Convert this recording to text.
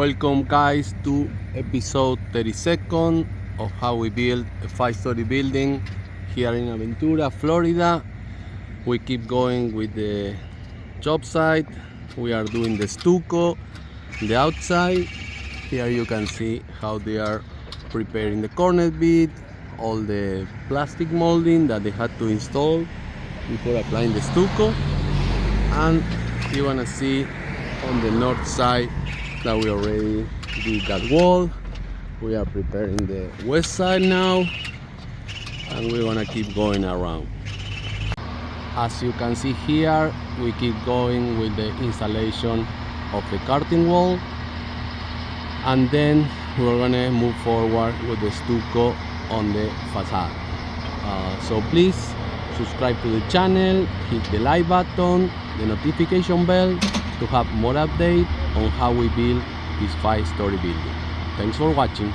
Welcome guys to episode 32nd of how we build a 5-story building here in Aventura, Florida. We keep going with the job site. We are doing the stucco, the outside. Here you can see how they are preparing the corner bead, all the plastic molding that they had to install before applying the stucco. And you wanna see on the north side that we already did that wall. We are preparing the west side now, and we're gonna keep going around. As you can see here, we keep going with the installation of the curtain wall, and then we're gonna move forward with the stucco on the facade. So please subscribe to the channel, hit the like button, the notification bell to have more updates on how we build this 5-story building. Thanks for watching.